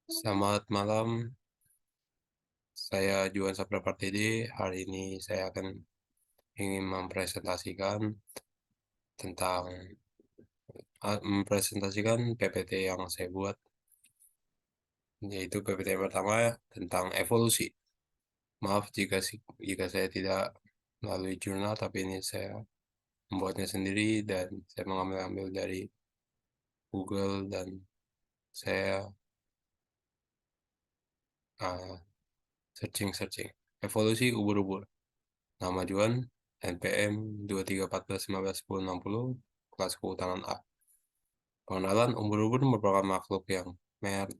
Selamat malam, saya Juan Sabra Partidi. Hari ini saya akan ingin mempresentasikan PPT yang saya buat, yaitu PPT yang pertama tentang evolusi. Maaf jika saya tidak melalui jurnal, tapi ini saya membuatnya sendiri dan saya mengambil dari Google dan saya searching. Evolusi ubur-ubur. Nama Juan, NPM 2314151060, kelas kehutanan A. Pengenalan, ubur-ubur merupakan makhluk yang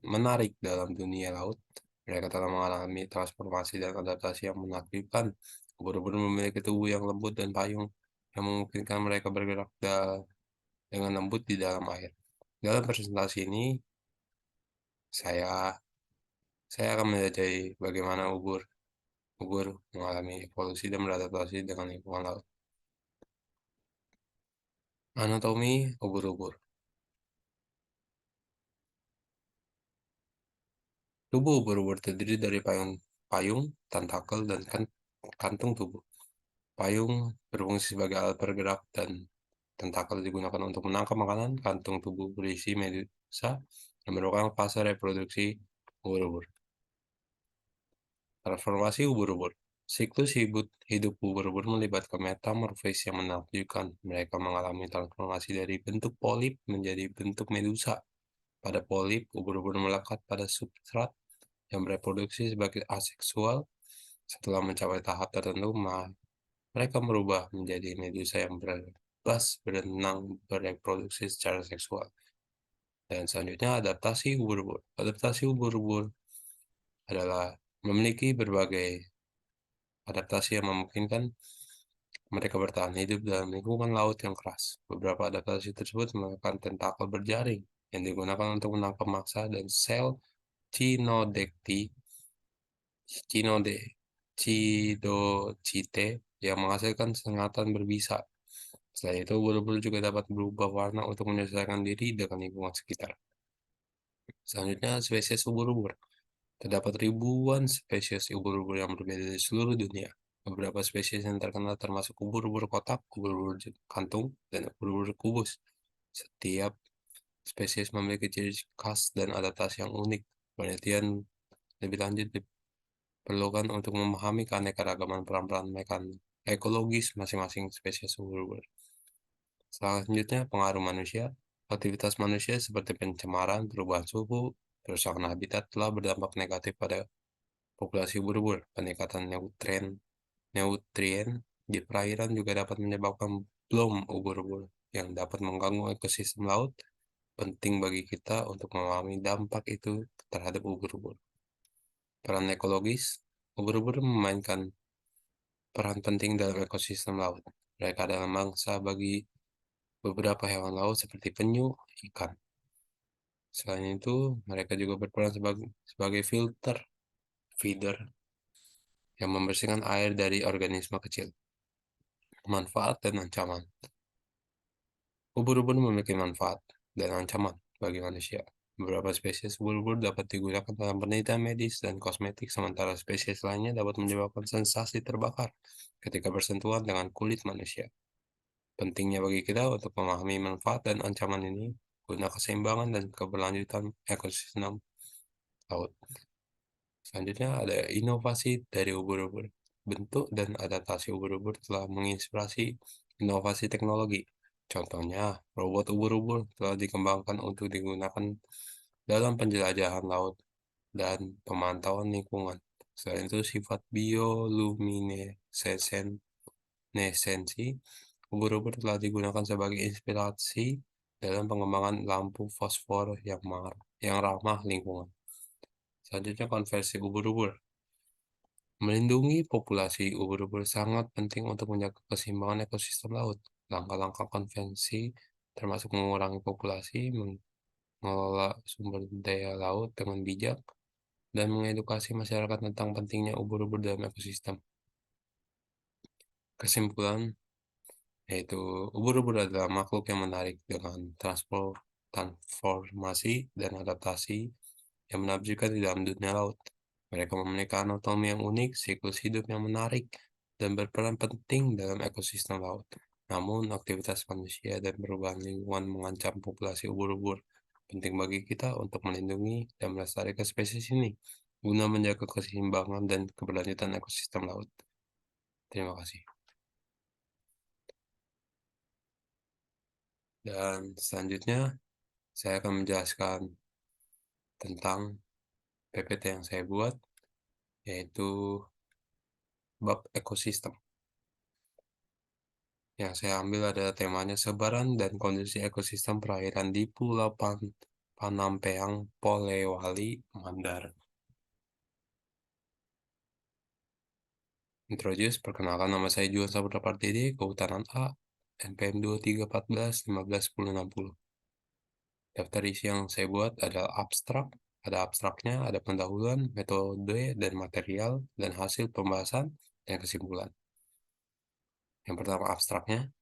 menarik dalam dunia laut. Mereka telah mengalami transformasi dan adaptasi yang menakjubkan. Ubur-ubur memiliki tubuh yang lembut dan payung yang memungkinkan mereka bergerak dengan lembut di dalam air. Dalam presentasi ini, saya saya akan menjajah bagaimana ubur mengalami evolusi dan beradaptasi dengan lingkungan laut. Anatomi ubur-ubur. Tubuh ubur-ubur terdiri dari payung, tentakel, dan kantung tubuh. Payung berfungsi sebagai alat bergerak dan tentakel digunakan untuk menangkap makanan. Kantung tubuh berisi medusa yang merupakan fase reproduksi ubur-ubur. Transformasi ubur-ubur. Siklus hidup ubur-ubur melibatkan metamorfosis yang menakjubkan. Mereka mengalami transformasi dari bentuk polip menjadi bentuk medusa. Pada polip, ubur-ubur melekat pada substrat yang bereproduksi sebagai aseksual. Setelah mencapai tahap tertentu, mereka berubah menjadi medusa yang bebas berenang bereproduksi secara seksual. Dan selanjutnya adaptasi ubur-ubur. Adaptasi ubur-ubur adalah memiliki berbagai adaptasi yang memungkinkan mereka bertahan hidup dalam lingkungan laut yang keras. Beberapa adaptasi tersebut menggunakan tentakel berjaring yang digunakan untuk menangkap mangsa dan sel Cynodacty Cidocite yang menghasilkan sengatan berbisa. Selain itu, ubur-ubur juga dapat berubah warna untuk menyesuaikan diri dengan lingkungan sekitar. Selanjutnya, spesies ubur-ubur. Terdapat ribuan spesies ubur-ubur yang berbeda di seluruh dunia. Beberapa spesies yang terkenal termasuk ubur-ubur kotak, ubur-ubur kantung, dan ubur-ubur kubus. Setiap spesies memiliki ciri khas dan adaptasi yang unik. Penelitian lebih lanjut diperlukan untuk memahami keanekaragaman peran-peran ekologis masing-masing spesies ubur-ubur. Selanjutnya, pengaruh manusia. Aktivitas manusia seperti pencemaran, perubahan suhu, kerusakan habitat telah berdampak negatif pada populasi ubur-ubur. Peningkatan nutrien di perairan juga dapat menyebabkan blom ubur-ubur yang dapat mengganggu ekosistem laut. Penting bagi kita untuk memahami dampak itu terhadap ubur-ubur. Peran ekologis, ubur-ubur memainkan peran penting dalam ekosistem laut. Mereka adalah mangsa bagi beberapa hewan laut seperti penyu, ikan. Selain itu, mereka juga berperan sebagai feeder, yang membersihkan air dari organisme kecil. Manfaat dan ancaman. Ubur-ubur memiliki manfaat dan ancaman bagi manusia. Beberapa spesies ubur-ubur dapat digunakan dalam penelitian medis dan kosmetik, sementara spesies lainnya dapat menyebabkan sensasi terbakar ketika bersentuhan dengan kulit manusia. Pentingnya bagi kita untuk memahami manfaat dan ancaman ini guna keseimbangan dan keberlanjutan ekosistem laut. Selanjutnya ada inovasi dari ubur-ubur. Bentuk dan adaptasi ubur-ubur telah menginspirasi inovasi teknologi. Contohnya, robot ubur-ubur telah dikembangkan untuk digunakan dalam penjelajahan laut dan pemantauan lingkungan. Selain itu, sifat bioluminesensi ubur-ubur telah digunakan sebagai inspirasi dalam pengembangan lampu fosfor yang ramah lingkungan. Selanjutnya, konversi ubur-ubur. Melindungi populasi ubur-ubur sangat penting untuk menjaga keseimbangan ekosistem laut. Langkah-langkah konvensi termasuk mengurangi populasi, mengelola sumber daya laut dengan bijak, dan mengedukasi masyarakat tentang pentingnya ubur-ubur dalam ekosistem. Kesimpulan, yaitu ubur-ubur adalah makhluk yang menarik dengan transformasi dan adaptasi yang menafsirkan di dalam dunia laut. Mereka memiliki anatomi yang unik, siklus hidup yang menarik, dan berperan penting dalam ekosistem laut. Namun, aktivitas manusia dan perubahan lingkungan mengancam populasi ubur-ubur. Penting bagi kita untuk melindungi dan melestarikan spesies ini, guna menjaga keseimbangan dan keberlanjutan ekosistem laut. Terima kasih. Dan selanjutnya, saya akan menjelaskan tentang PPT yang saya buat, yaitu bab ekosistem. Yang saya ambil adalah temanya sebaran dan kondisi ekosistem perairan di Pulau Panampeang, Polewali, Mandar. Introduce, perkenalkan nama saya Juan Saputra Partidi, Kehutanan A, NPM 2314151060. Daftar isi yang saya buat adalah abstrak, ada abstraknya, ada pendahuluan, metode dan material, dan hasil pembahasan dan kesimpulan. Yang pertama abstraknya,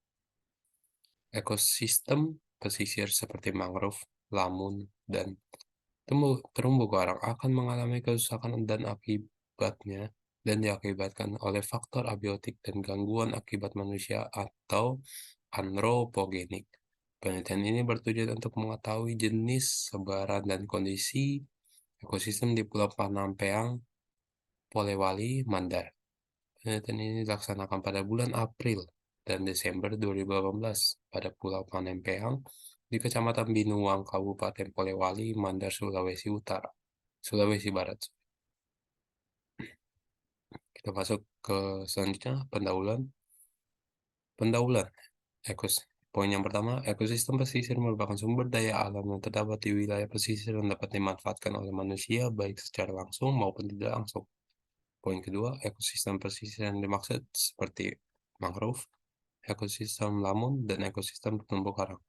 ekosistem pesisir seperti mangrove, lamun, dan terumbu karang akan mengalami kerusakan dan diakibatkan oleh faktor abiotik dan gangguan akibat manusia atau antropogenik. Penelitian ini bertujuan untuk mengetahui jenis, sebaran, dan kondisi ekosistem di Pulau Panampeang, Polewali, Mandar. Penelitian ini dilaksanakan pada bulan April dan Desember 2018 pada Pulau Panampeang di Kecamatan Binuang, Kabupaten Polewali, Mandar, Sulawesi Barat. Kita masuk ke selanjutnya, pendahuluan. Poin yang pertama, ekosistem pesisir merupakan sumber daya alam yang terdapat di wilayah pesisir yang dapat dimanfaatkan oleh manusia baik secara langsung maupun tidak langsung. Poin kedua, ekosistem pesisir yang dimaksud seperti mangrove, ekosistem lamun, dan ekosistem terumbu karang.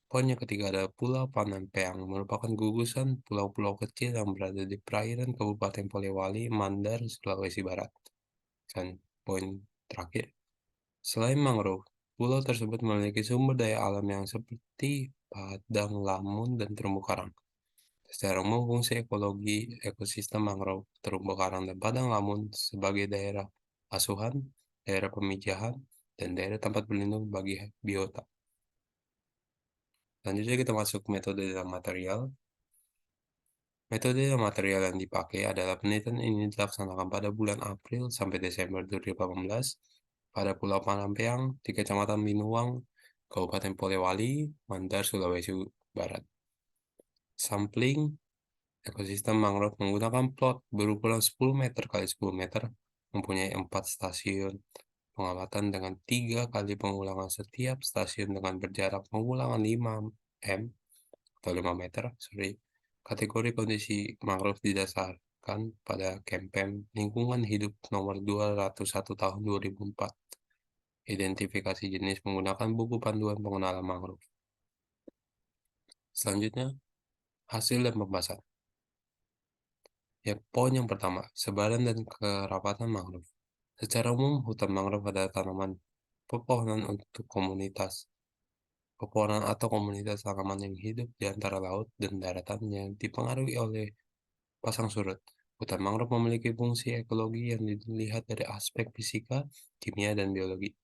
Poin yang ketiga ada Pulau Panampeang, merupakan gugusan pulau-pulau kecil yang berada di perairan Kabupaten Polewali, Mandar, Sulawesi Barat. Dan poin terakhir, selain mangrove, pulau tersebut memiliki sumber daya alam yang seperti padang lamun dan terumbu karang. Secara umum, fungsi ekologi ekosistem mangrove, terumbu karang, dan padang lamun sebagai daerah asuhan, daerah pemijahan, dan daerah tempat berlindung bagi biota. Selanjutnya kita masuk metode dan material. Metode dan material yang dipakai adalah penelitian ini dilaksanakan pada bulan April sampai Desember 2018 pada Pulau Panampeang di Kecamatan Binuang, Kabupaten Polewali, Mandar, Sulawesi Barat. Sampling ekosistem mangrove menggunakan plot berukuran 10 meter x 10 meter, mempunyai 4 stasiun pengamatan dengan 3 kali pengulangan setiap stasiun dengan berjarak pengulangan 5 m atau 5 meter, Kategori kondisi mangrove didasarkan pada Kempem Lingkungan Hidup nomor 201 tahun 2004. Identifikasi jenis menggunakan buku panduan pengenalan mangrove. Selanjutnya, hasil dan pembahasan. Ya, poin yang pertama, sebaran dan kerapatan mangrove. Secara umum, hutan mangrove adalah tanaman pepohonan atau komunitas tanaman yang hidup di antara laut dan daratan yang dipengaruhi oleh pasang surut. Hutan mangrove memiliki fungsi ekologi yang dilihat dari aspek fisika, kimia, dan biologi.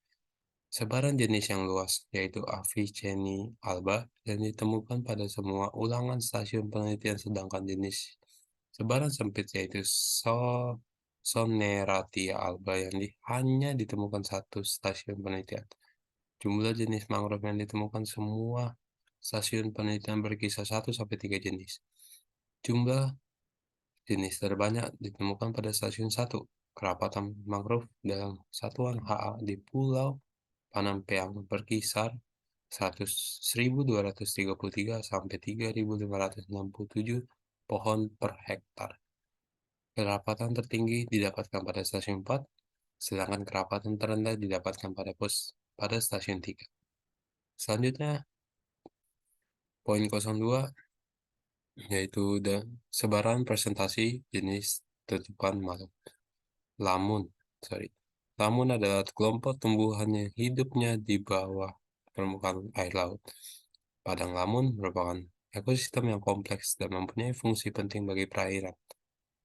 Sebaran jenis yang luas, yaitu Avicennia alba, dan ditemukan pada semua ulangan stasiun penelitian, sedangkan jenis sebaran sempit yaitu Soneratia alba yang hanya ditemukan satu stasiun penelitian. Jumlah jenis mangrove yang ditemukan semua stasiun penelitian berkisar 1-3 jenis. Jumlah jenis terbanyak ditemukan pada stasiun 1, kerapatan mangrove dalam satuan HA di Pulau Panampeang berkisar 1.233 sampai 3.567 pohon per hektar. Kerapatan tertinggi didapatkan pada stasiun 4, sedangkan kerapatan terendah didapatkan pada stasiun 3. Selanjutnya, poin 02, yaitu sebaran presentasi jenis tutupan makhluk. Lamun adalah kelompok tumbuhan yang hidupnya di bawah permukaan air laut. Padang lamun merupakan ekosistem yang kompleks dan mempunyai fungsi penting bagi perairan.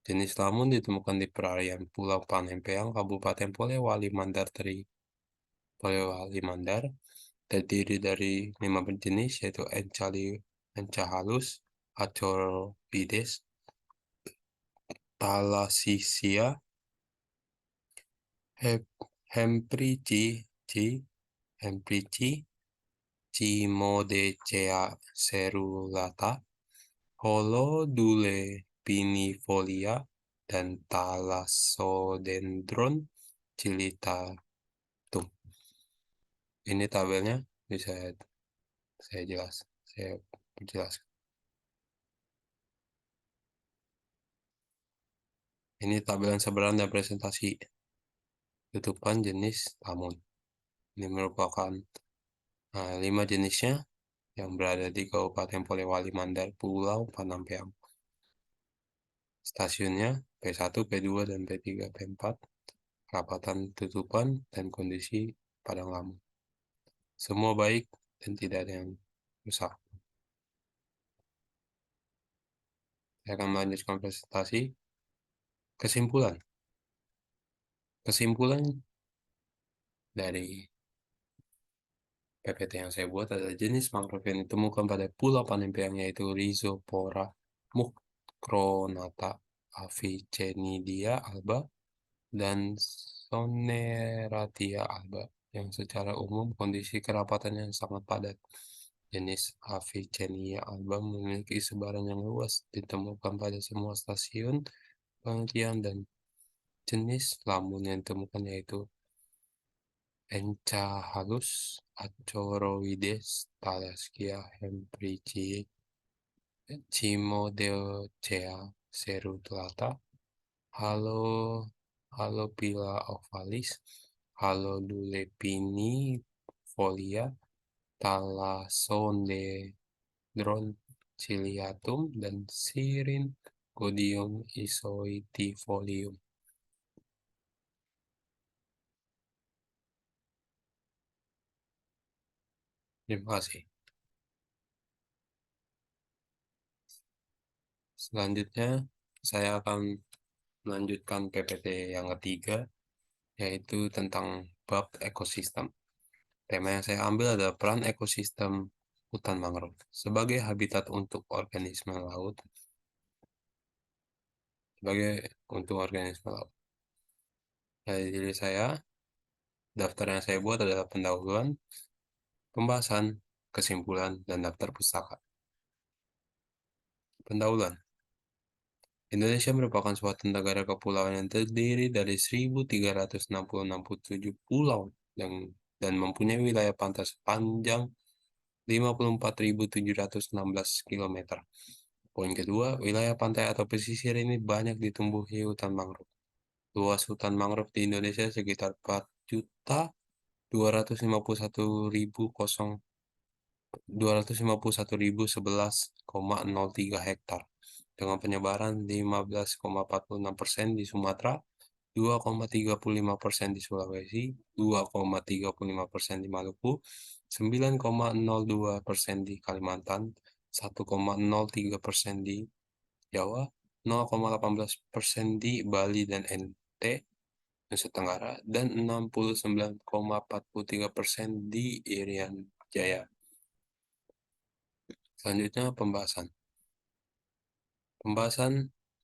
Jenis lamun ditemukan di perairan Pulau Panempéang, Kabupaten Polewali Mandar terdiri dari 5 jenis, yaitu Enca halus, Achorhides, Thalassicia, Hemprici, Cimodecea cerulata, Holodule pinifolia, dan Thalassodendron ciliatum. Ini tabelnya bisa saya jelaskan. Ini tabel yang sebenarnya dan presentasi tutupan jenis lamun. Ini merupakan 5 jenisnya yang berada di Kabupaten Polewali Mandar, Pulau Panempéang. Stasiunnya P1, P2, dan P3, P4, kerapatan tutupan, dan kondisi padang lamun. Semua baik dan tidak ada yang rusak. Saya akan melanjutkan presentasi. Kesimpulan dari PPT yang saya buat adalah jenis mangrove yang ditemukan pada Pulau Panempéang, yaitu Rhizopora mucronata, Avicennia alba, dan Soneratia alba, yang secara umum kondisi kerapatannya sangat padat. Jenis Avicennia alba memiliki sebaran yang luas, ditemukan pada semua stasiun penelitian, dan jenis lamun yang ditemukan yaitu Enca halus, Achoroides, Thalassicia hemprici, Cimodecea cerulata, Halopila ovalis, Halodule Thalassodendron ciliatum, dan Syringodium isoetifolium. Terima kasih. Selanjutnya, saya akan melanjutkan PPT yang ketiga, yaitu tentang bab ekosistem. Tema yang saya ambil adalah peran ekosistem hutan mangrove sebagai habitat untuk organisme laut. Dari diri saya, daftar yang saya buat adalah pendahuluan, pembahasan, kesimpulan, dan daftar pustaka. Pendahuluan. Indonesia merupakan suatu negara kepulauan yang terdiri dari 1.367 pulau dan mempunyai wilayah pantai sepanjang 54.716 km. Poin kedua, wilayah pantai atau pesisir ini banyak ditumbuhi hutan mangrove. Luas hutan mangrove di Indonesia sekitar 4.251.011,03 hektar, dengan penyebaran 15,46% di Sumatera, 2,35% di Sulawesi, 2,35% di Maluku, 9,02% di Kalimantan, 1,03% di Jawa, 0,18% di Bali dan NT, Nusa Tenggara, dan 69,43% di Irian Jaya. Selanjutnya pembahasan.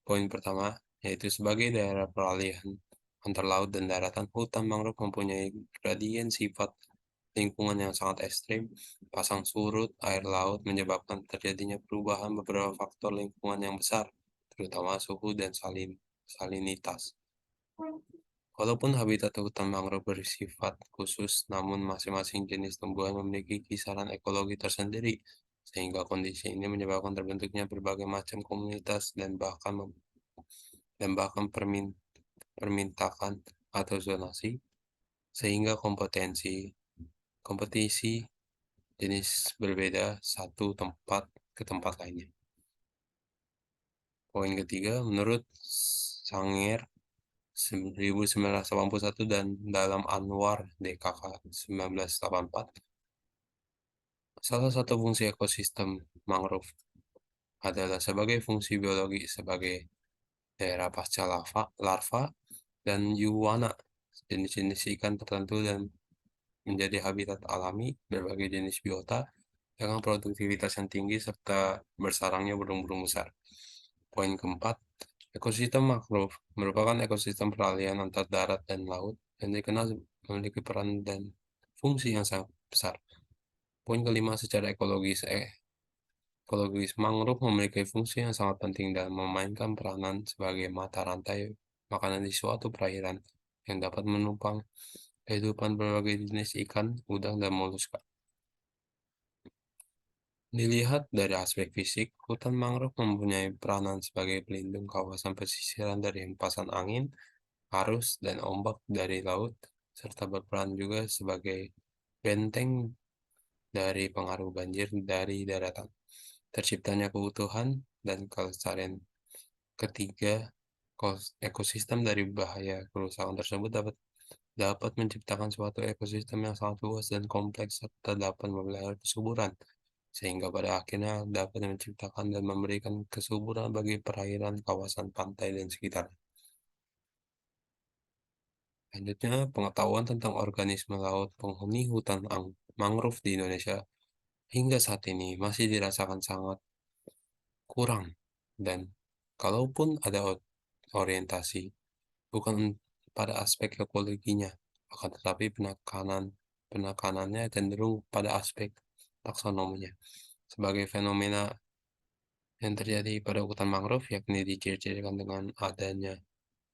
Poin pertama, yaitu sebagai daerah peralihan antar laut dan daratan, hutan mangrove mempunyai gradien sifat lingkungan yang sangat ekstrim. Pasang surut air laut menyebabkan terjadinya perubahan beberapa faktor lingkungan yang besar, terutama suhu dan salinitas. Walaupun habitat hutan mangrove bersifat khusus, namun masing-masing jenis tumbuhan memiliki kisaran ekologi tersendiri, sehingga kondisi ini menyebabkan terbentuknya berbagai macam komunitas dan bahkan permintakan atau zonasi, sehingga kompetisi jenis berbeda satu tempat ke tempat lainnya. Poin ketiga, menurut Sanger 1981 dan dalam Anwar DKK 1984, salah satu fungsi ekosistem mangrove adalah sebagai fungsi biologi sebagai daerah pasca larva, dan yuwana, jenis-jenis ikan tertentu dan menjadi habitat alami berbagai jenis biota dengan produktivitas yang tinggi serta bersarangnya burung-burung besar. Poin keempat, ekosistem mangrove merupakan ekosistem peralihan antar darat dan laut yang dikenal memiliki peran dan fungsi yang sangat besar. Poin kelima, secara ekologis mangrove memiliki fungsi yang sangat penting dalam memainkan peranan sebagai mata rantai makanan di suatu perairan yang dapat menopang kehidupan berbagai jenis ikan, udang, dan moluska. Dilihat dari aspek fisik, hutan mangrove mempunyai peranan sebagai pelindung kawasan pesisiran dari hempasan angin, arus, dan ombak dari laut, serta berperan juga sebagai benteng dari pengaruh banjir dari daratan. Terciptanya keutuhan dan kelestarian ketiga ekosistem dari bahaya kerusakan tersebut dapat dapat menciptakan suatu ekosistem yang sangat luas dan kompleks serta dapat memelihara kesuburan, sehingga pada akhirnya dapat menciptakan dan memberikan kesuburan bagi perairan, kawasan pantai, dan sekitarnya. Selanjutnya, pengetahuan tentang organisme laut penghuni hutan mangrove di Indonesia hingga saat ini masih dirasakan sangat kurang, dan kalaupun ada orientasi, bukan pada aspek ekologinya, akan tetapi penekanannya cenderung pada aspek taksonominya. Sebagai fenomena yang terjadi pada hutan mangrove, yakni diciri-cirikan dengan adanya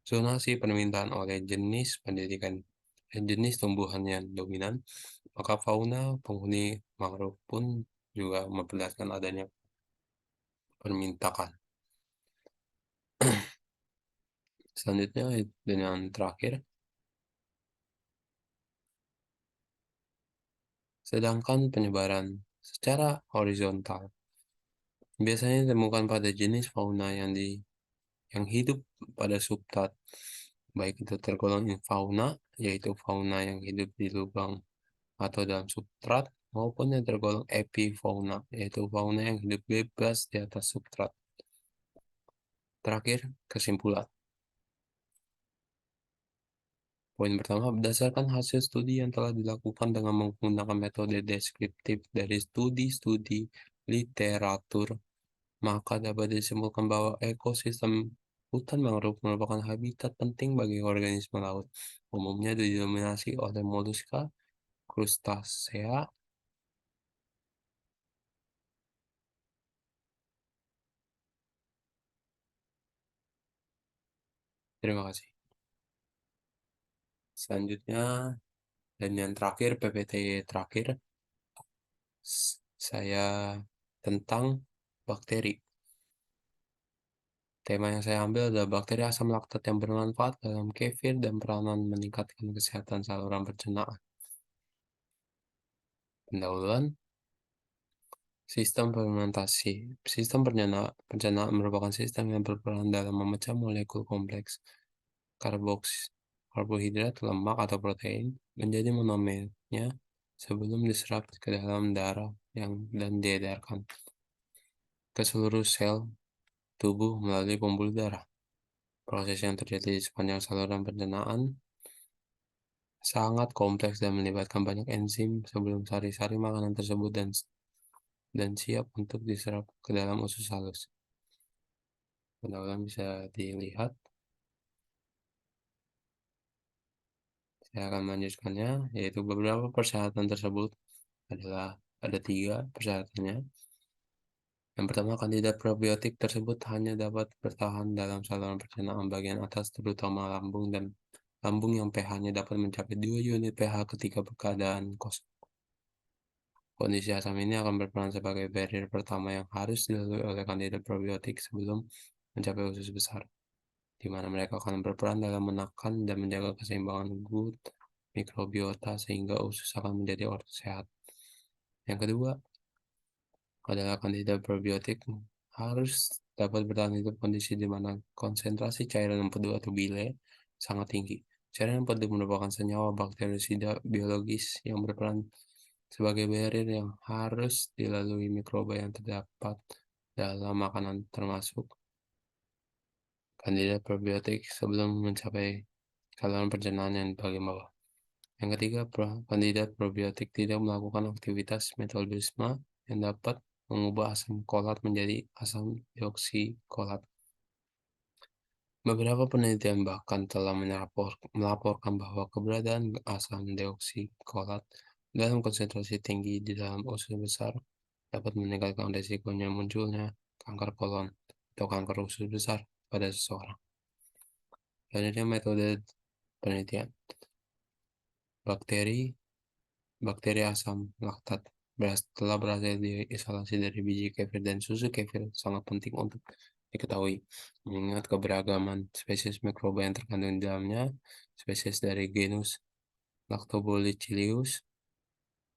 zonasi permintaan oleh jenis pendidikan dan jenis tumbuhan yang dominan, maka fauna penghuni mangrove pun juga memperlihatkan adanya permintaan. Selanjutnya, dengan terakhir, sedangkan penyebaran secara horizontal biasanya ditemukan pada jenis fauna yang hidup pada substrat, baik itu tergolong infauna, yaitu fauna yang hidup di lubang atau dalam substrat, maupun yang tergolong epifauna, yaitu fauna yang hidup bebas di atas substrat. Terakhir, kesimpulan. Poin pertama, berdasarkan hasil studi yang telah dilakukan dengan menggunakan metode deskriptif dari studi-studi literatur, maka dapat disimpulkan bahwa ekosistem hutan mangrove merupakan habitat penting bagi organisme laut. Umumnya didominasi oleh moluska, krustasea. Terima kasih. Selanjutnya, dan yang terakhir, PPT terakhir, saya tentang bakteri. Tema yang saya ambil adalah bakteri asam laktat yang bermanfaat dalam kefir dan peranan meningkatkan kesehatan saluran pencernaan. Pendahuluan, sistem fermentasi. Sistem pencernaan merupakan sistem yang berperan dalam memecah molekul kompleks karbohidrat, lemak, atau protein menjadi monomernya sebelum diserap ke dalam darah dan diedarkan ke seluruh sel tubuh melalui pembuluh darah. Proses yang terjadi di sepanjang saluran pencernaan sangat kompleks dan melibatkan banyak enzim sebelum sari-sari makanan tersebut dan siap untuk diserap ke dalam usus halus. Pendahuluan bisa dilihat. Saya akan melanjutkannya, yaitu beberapa persyaratan tersebut adalah ada 3 persyaratannya. Yang pertama, kandidat probiotik tersebut hanya dapat bertahan dalam saluran pencernaan bagian atas, terutama lambung yang pH-nya dapat mencapai 2 unit pH ketika keadaan kosong. Kondisi asam ini akan berperan sebagai barrier pertama yang harus dilalui oleh kandidat probiotik sebelum mencapai usus besar, di mana mereka akan berperan dalam menekan dan menjaga keseimbangan gut mikrobiota sehingga usus akan menjadi sehat. Yang kedua adalah kandidat probiotik harus dapat bertahan hidup kondisi di mana konsentrasi cairan empedu atau bile sangat tinggi. Cairan empedu merupakan senyawa bakterisida biologis yang berperan sebagai barrier yang harus dilalui mikroba yang terdapat dalam makanan, termasuk kandidat probiotik sebelum mencapai saluran pencernaan yang bagian bawah. Yang ketiga, kandidat probiotik tidak melakukan aktivitas metabolisme yang dapat mengubah asam kolat menjadi asam deoksikolat. Beberapa penelitian bahkan telah melaporkan bahwa keberadaan asam deoksikolat dalam konsentrasi tinggi di dalam usus besar dapat meningkatkan risikonya munculnya kanker kolon atau kanker usus besar pada seseorang. Selanjutnya, metode penelitian. Bakteri asam laktat telah berhasil diisolasi dari biji kefir, dan susu kefir sangat penting untuk diketahui, mengingat keberagaman spesies mikroba yang terkandung di dalamnya. Spesies dari genus Lactobacillus,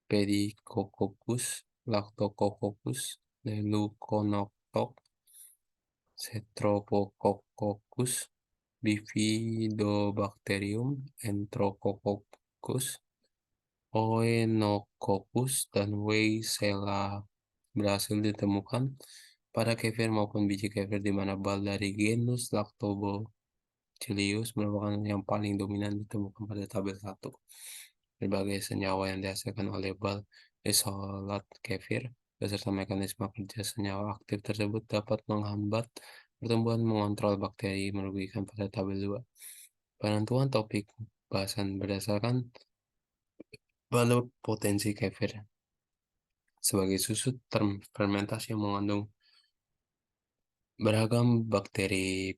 Pediococcus, Lactococcus, Leuconostoc, Streptococcus, Bifidobacterium, Enterococcus, Oenococcus, dan Weissella berhasil ditemukan pada kefir maupun biji kefir, di mana bal dari genus Lactobacillus merupakan yang paling dominan ditemukan pada tabel 1. Berbagai senyawa yang dihasilkan oleh bal isolat kefir beserta mekanisme kerja senyawa aktif tersebut dapat menghambat pertumbuhan mengontrol bakteri merugikan pada tabel 2. Penentuan topik bahasan berdasarkan balut potensi kefir sebagai susu fermentasi yang mengandung beragam bakteri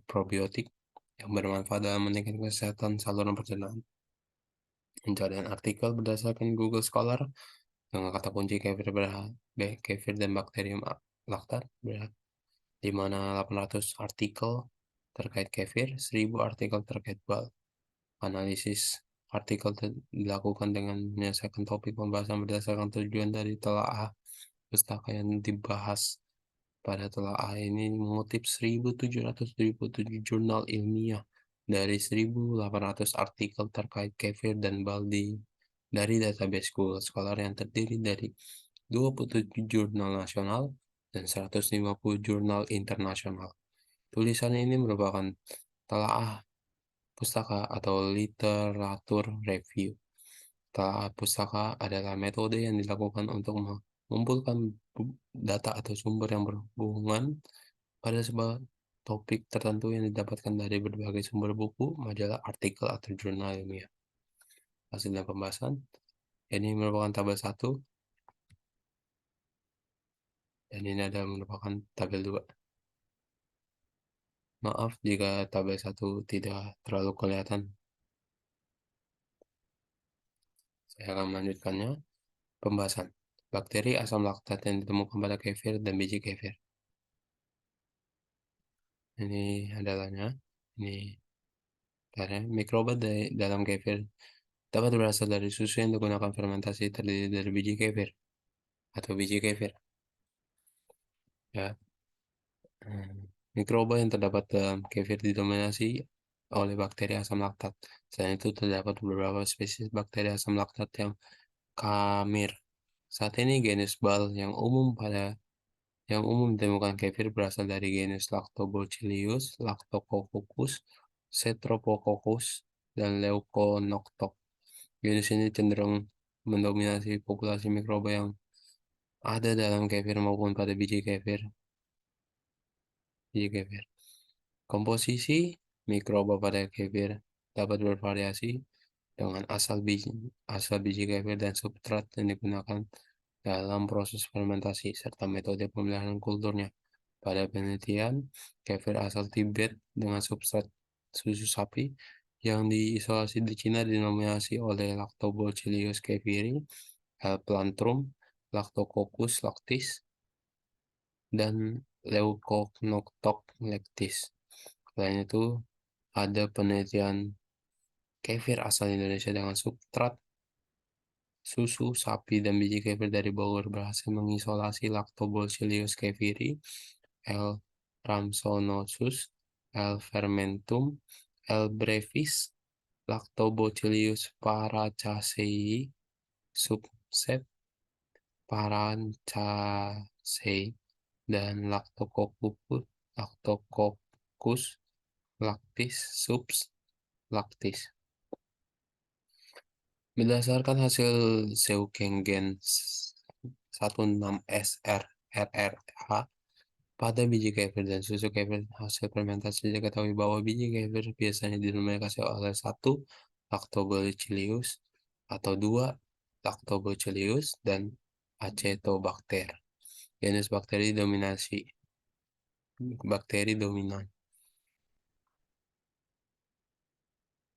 probiotik yang bermanfaat dalam meningkatkan kesehatan saluran pencernaan. Pencarian artikel berdasarkan Google Scholar dengan kata kunci kefir dan bakterium laktat, di mana 800 artikel terkait kefir, 1000 artikel terkait bal. Analisis artikel dilakukan dengan menyelesaikan topik pembahasan berdasarkan tujuan dari telaah pustaka yang dibahas. Pada telaah ini mengutip 1777 jurnal ilmiah dari 1800 artikel terkait kefir dan baldi dari database Google Scholar yang terdiri dari 27 jurnal nasional dan 150 jurnal internasional. Tulisan ini merupakan telaah pustaka atau literatur review. Telaah pustaka adalah metode yang dilakukan untuk mengumpulkan data atau sumber yang berhubungan pada sebuah topik tertentu yang didapatkan dari berbagai sumber buku, majalah, artikel, atau jurnal ilmiah. Hasilnya pembahasan. Ini merupakan tabel 1, dan ini adalah merupakan tabel 2. Maaf jika tabel 1 tidak terlalu kelihatan. Saya akan melanjutkannya. Pembahasan. Bakteri asam laktat yang ditemukan pada kefir dan biji kefir. Ini adalahnya. Ini karena mikroba dalam kefir dapat berasal dari susu yang digunakan fermentasi terdiri dari biji kefir atau biji kefir. Ya, mikroba yang terdapat dalam kefir didominasi oleh bakteri asam laktat. Selain itu terdapat beberapa spesies bakteri asam laktat yang kamir. Saat ini genus bal yang umum ditemukan kefir berasal dari genus Lactobacillus, Lactococcus, Streptococcus, dan Leuconostoc. Genus ini cenderung mendominasi populasi mikroba yang ada dalam kefir maupun pada biji kefir. Komposisi mikroba pada kefir dapat bervariasi dengan asal biji kefir dan substrat yang digunakan dalam proses fermentasi serta metode pemeliharaan kulturnya. Pada penelitian, kefir asal Tibet dengan substrat susu sapi yang diisolasi di Cina dinominasi oleh Lactobacillus kefiri, L. plantrum, Lactococcus lactis, dan Leuconostoc lactis. Selain itu, ada penelitian kefir asal Indonesia dengan substrat susu sapi dan biji kefir dari Bogor berhasil mengisolasi Lactobacillus kefiri, L. rhamnosus, L. fermentum, L. brevis, Lactobacillus paracasei, subsep Parancasei C, dan Lactococcus lactis subs lactis. Berdasarkan hasil Zhou-Keng-Gen 16SR-RRH pada biji kefir dan susu kefir, hasil fermentasi diketahui bahwa biji kefir biasanya didominasi oleh 1. Lactobacillus atau 2. Lactobacillus dan Acetobacter. Genus bakteri dominan.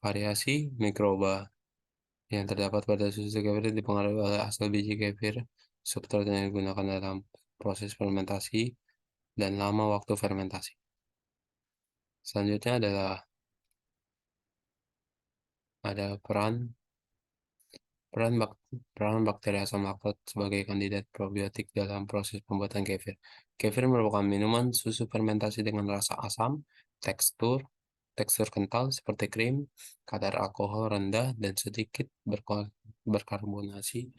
Variasi mikroba yang terdapat pada susu kefir dipengaruhi oleh asal biji kefir, substrat yang digunakan dalam proses fermentasi, dan lama waktu fermentasi. Selanjutnya ada peran bakteri asam laktat sebagai kandidat probiotik dalam proses pembuatan kefir. Kefir merupakan minuman susu fermentasi dengan rasa asam, tekstur kental seperti krim, kadar alkohol rendah, dan sedikit berkarbonasi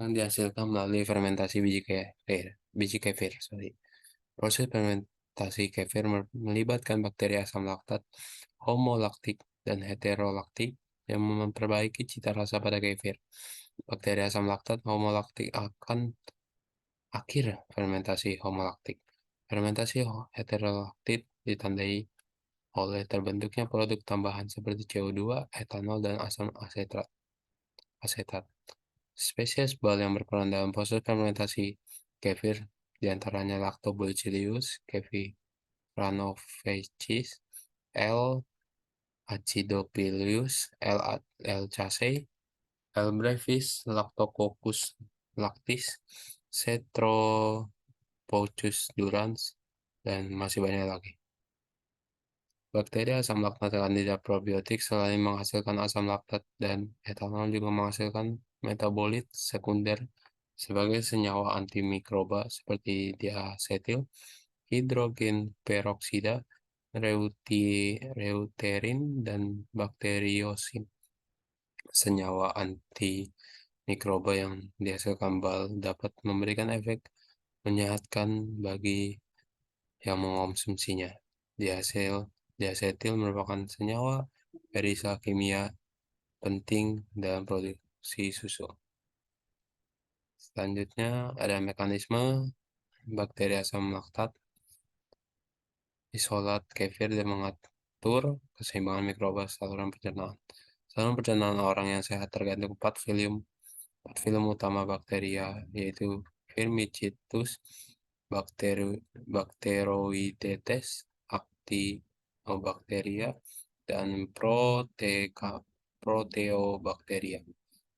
yang dihasilkan melalui fermentasi biji kefir. Proses fermentasi kefir melibatkan bakteri asam laktat, homolaktik, dan heterolaktik yang memperbaiki cita rasa pada kefir. Bakteri asam laktat homolaktik akan akhir fermentasi homolaktik. Fermentasi heterolaktik ditandai oleh terbentuknya produk tambahan seperti CO2, etanol, dan asam asetat. Spesies bal yang berperan dalam proses fermentasi kefir diantaranya Lactobacillus caeviranovecis, L. acidophilus, L. casei, L. brevis, Lactococcus lactis, Cetropochus durans, dan masih banyak lagi. Bakteri asam laktat kandidat probiotik selain menghasilkan asam laktat dan etanol juga menghasilkan metabolit sekunder sebagai senyawa antimikroba seperti diasetil, hidrogen peroksida, reuterin, dan bakteriosin. Senyawa antimikroba yang dihasilkan bal dapat memberikan efek menyehatkan bagi yang mengonsumsinya. Diasetil merupakan senyawa perisa kimia penting dalam produksi susu. Selanjutnya ada mekanisme bakteri asam laktat, isolat kefir, dan mengatur keseimbangan mikroba saluran pencernaan. Saluran pencernaan orang yang sehat tergantung 4 filum utama bakteria, yaitu Firmicutes, Bacteroidetes, Actinobacteria, dan Proteobacteria,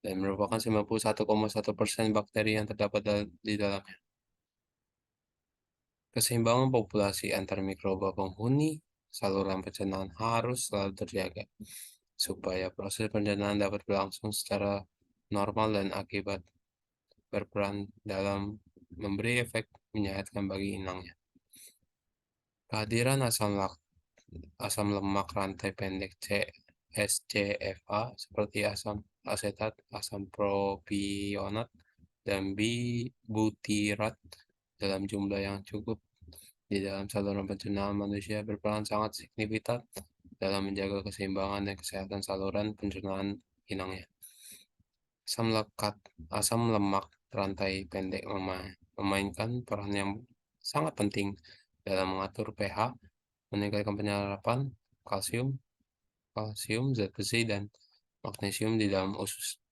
dan merupakan 91,1% bakteri yang terdapat di dalamnya. Keseimbangan populasi antar mikroba penghuni saluran pencernaan harus selalu terjaga, supaya proses pencernaan dapat berlangsung secara normal dan akibat berperan dalam memberi efek menyehatkan bagi inangnya. Kehadiran asam lemak rantai pendek SCFA seperti asam asetat, asam propionat, dan butirat dalam jumlah yang cukup di dalam saluran pencernaan manusia berperan sangat signifikan dalam menjaga keseimbangan dan kesehatan saluran pencernaan inangnya. Asam lemak rantai pendek memainkan peran yang sangat penting dalam mengatur pH, meningkatkan penyerapan kalsium, zat besi, dan magnesium di dalam usus.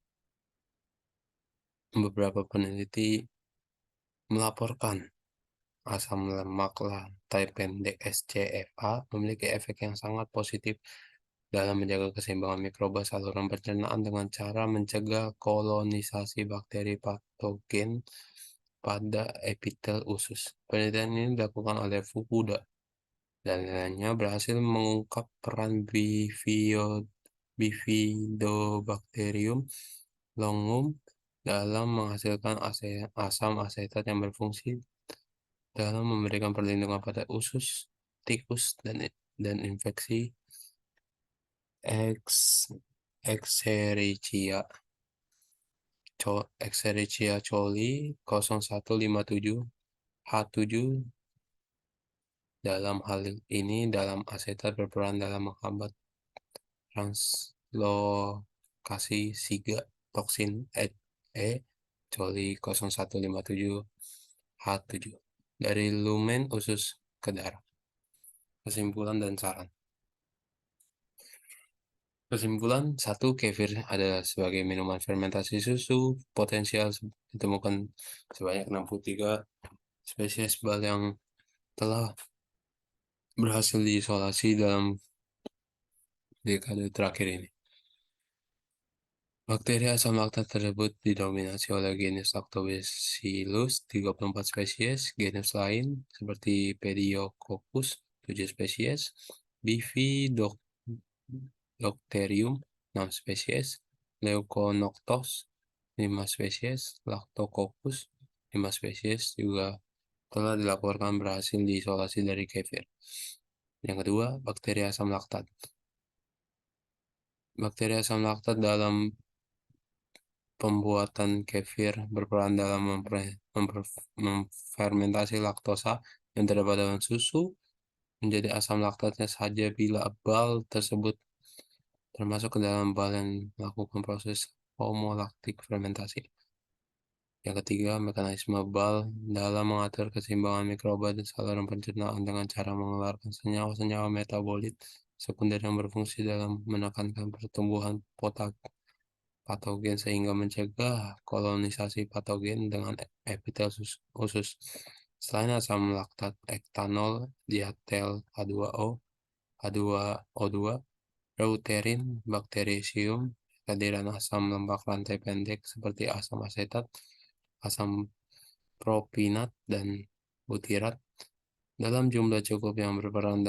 Beberapa peneliti melaporkan asam lemak rantai pendek SCFA memiliki efek yang sangat positif dalam menjaga keseimbangan mikroba saluran pencernaan dengan cara mencegah kolonisasi bakteri patogen pada epitel usus. Penelitian ini dilakukan oleh Fukuda dan lainnya berhasil mengungkap peran Bifidobacterium longum dalam menghasilkan asam asetat yang berfungsi dalam memberikan perlindungan pada usus, tikus, dan infeksi Escherichia coli 0157 H7 dalam hal ini dalam asetat berperan dalam menghambat translokasi SIGA toksin E coli 0157H7 dari lumen usus ke darah. Kesimpulan dan saran. Kesimpulan, 1. Kefir adalah sebagai minuman fermentasi susu potensial ditemukan sebanyak 63 spesies bal yang telah berhasil diisolasi dalam dekade terakhir ini. Bakteri asam laktat tersebut didominasi oleh genus Lactobacillus 34 spesies, genus lain seperti Pediococcus 7 spesies, Bifidobacterium 6 spesies, Leuconoctos 5 spesies, Lactococcus 5 spesies juga telah dilaporkan berhasil diisolasi dari kefir. Yang kedua, bakteri asam laktat. Bakteri asam laktat dalam pembuatan kefir berperan dalam memfermentasi laktosa yang terdapat dalam susu menjadi asam laktatnya saja bila bal tersebut termasuk ke dalam bal yang melakukan proses homolaktik fermentasi. Yang ketiga, mekanisme bal dalam mengatur keseimbangan mikroba dan saluran pencernaan dengan cara mengeluarkan senyawa-senyawa metabolit sekunder yang berfungsi dalam menekankan pertumbuhan patogen sehingga mencegah kolonisasi patogen dengan epitel usus. Selain asam laktat, ektanol, diatel H2O, H2O2, Reuterin, Bacterium, kehadiran asam lembak rantai pendek seperti asam asetat, asam propinat, dan butirat dalam jumlah cukup yang berperan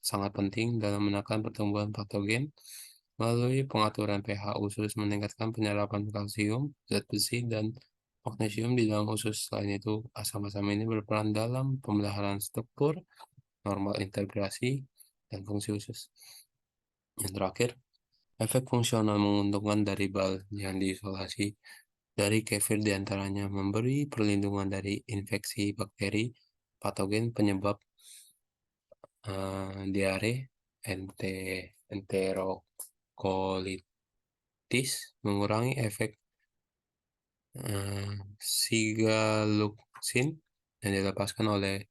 sangat penting dalam menekan pertumbuhan patogen melalui pengaturan pH usus, meningkatkan penyerapan kalsium, zat besi, dan magnesium di dalam usus. Selain itu, asam-asam ini berperan dalam pemeliharaan struktur, normal integrasi, dan fungsi usus. Yang terakhir, efek fungsional menguntungkan dari bal yang diisolasi dari kefir diantaranya memberi perlindungan dari infeksi bakteri, patogen penyebab diare, enterokolitis, mengurangi efek sigaluksin yang dilepaskan oleh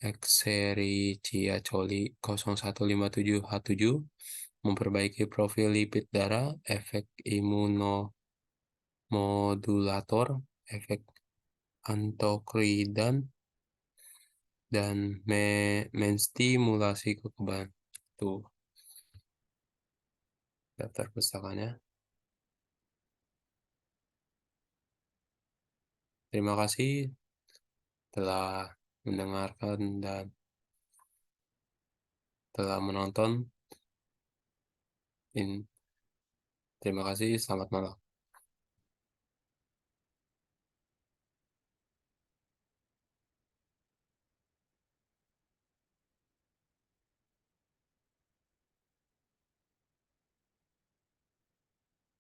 Escherichia coli 0157H7, memperbaiki profil lipid darah, efek imunomodulator, efek antioksidan, dan menstimulasi kekebalan. Tuh, daftar pustakanya. Terima kasih telah mendengarkan dan telah menonton. Terima kasih, selamat malam.